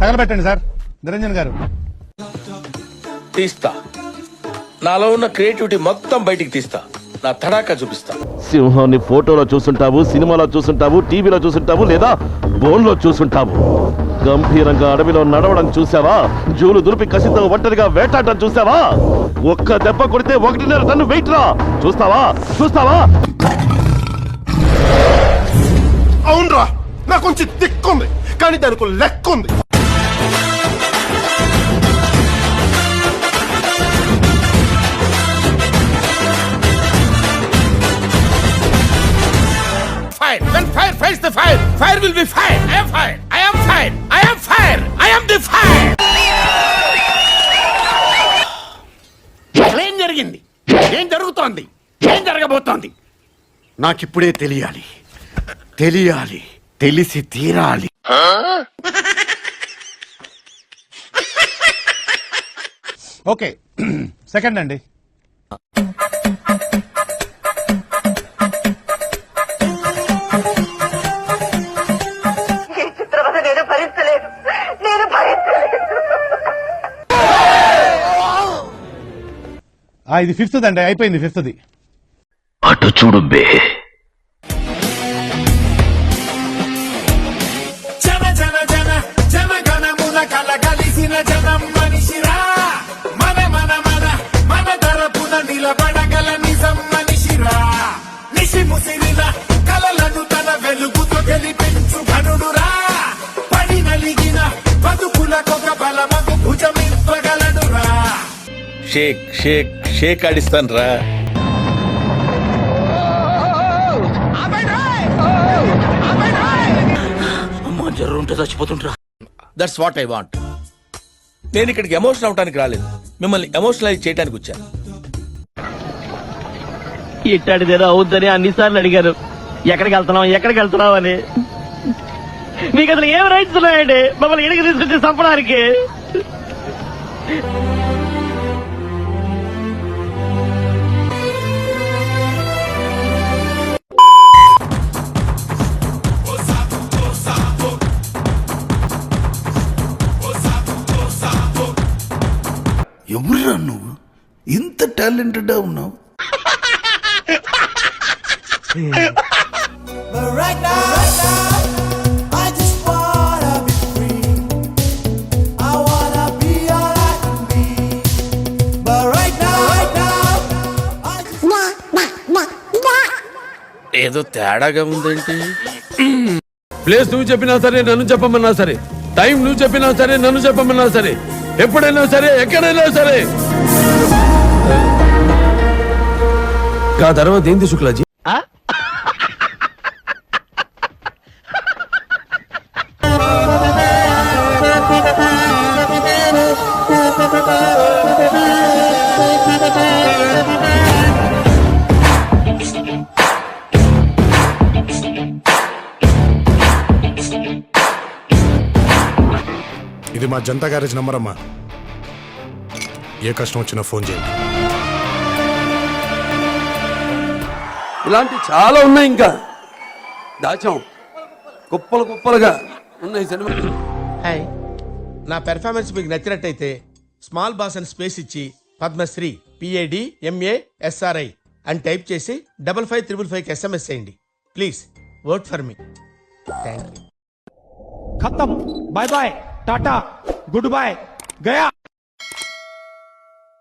తగలబెట్టండి sir. Niranjan గారు తీస్తా. నాలో ఉన్న క్రియేటివిటీ మొత్తం బయటికి తీస్తా. నా తడాకా చూపిస్తా. సింహాన్ని ఫోటోలో చూసుంటావు, సినిమాలో చూసుంటావు, టీవీలో చూసుంటావు, లేదా బోన్లో చూసుంటావు. గంభీరంగా అడవిలో నడవడం చూసావా? జూలు దులిపి కసితో ఒంటరిగా వేటాడటం చూసావా? ఒక్క దెబ్బ కొడితే 1.5 టన్ను వెయిట్ రా. చూస్తావా? అవునరా, నాకు కొంచెం దిక్కుంది, కానీ దానికి లెక్క ఉంది. When fire fights the fire, fire will be fire. I am fire. I am fire. I am fire. I am the fire. ఏం జరిగింది? ఏం జరుగుతోంది? ఏం జరగబోతోంది? నాకిప్పుడే తెలియాలి. తెలిసి తీరాలి. ఓకే. సెకండ్ అండి. ఇది 5th అండి. అయిపోయింది 5th. అటు చూడు బే. కలిసిన జనం మనిషిరా, మన తరపున నిలబడగల నిజం మనిషిరా. నిశి ముసిరిన కలలను తన వెలుగుతో గెలిపించు ఘనుడురా. పడి నలిగిన బతుకులకొక బలమగు భుజమివ్వగలడురా. షేక్ షేక్ షేక్ ఆడిస్తాను రా. అమ్మా జర్రు ఉంటే చచ్చిపోతుంటరా. That's what I want. నేను ఇక్కడికి ఎమోషనల్ అవడానికి రాలేదు, మిమ్మల్ని ఎమోషనలైజ్ చేయడానికి వచ్చాను. ఇట్టాడిదేదో అవుద్దని అన్నిసార్లు అడిగారు. ఎక్కడికి వెళ్తున్నావు అని. మీకు అసలు ఏం రైట్స్ ఉన్నాయండి మమ్మల్ని ఇడికి తీసుకొచ్చి చంపడానికి? ఎవరురా నువ్వు? ఇంత టాలెంటెడ్ ఉన్నావు. ఏదో తేడాగా ఉందేంటి? ప్లేస్ నువ్వు చెప్పినా సరే, నన్ను చెప్పమన్నా సరే, టైం నువ్వు చెప్పినా సరే, నన్ను చెప్పమన్నా సరే, ఎప్పుడైనా సరే, ఎక్కడైనా సరే. ఆ తర్వాత ఏంటి శుక్లాజీ? ఇది మా జనతా గ్యారేజ్ నంబర్ అమ్మా. ఏ కష్టం వచ్చినా ఫోన్ చేయండి. ఇలాంటి చాలా ఉన్నాయి, ఇంకా దాచాం కుప్పలుగా ఉన్నాయి సినిమా. హాయ్, నా పెర్ఫార్మెన్స్ మీకు నచ్చినట్టయితే స్మాల్ బాస్ అని స్పేస్ ఇచ్చి పద్మశ్రీ PADMASRI అని టైప్ చేసి 5555 SMS చేయండి please. Work for me. Thank you. ఖతం. బాయ్ బాయ్, టాటా, గుడ్ బాయ్, గయా.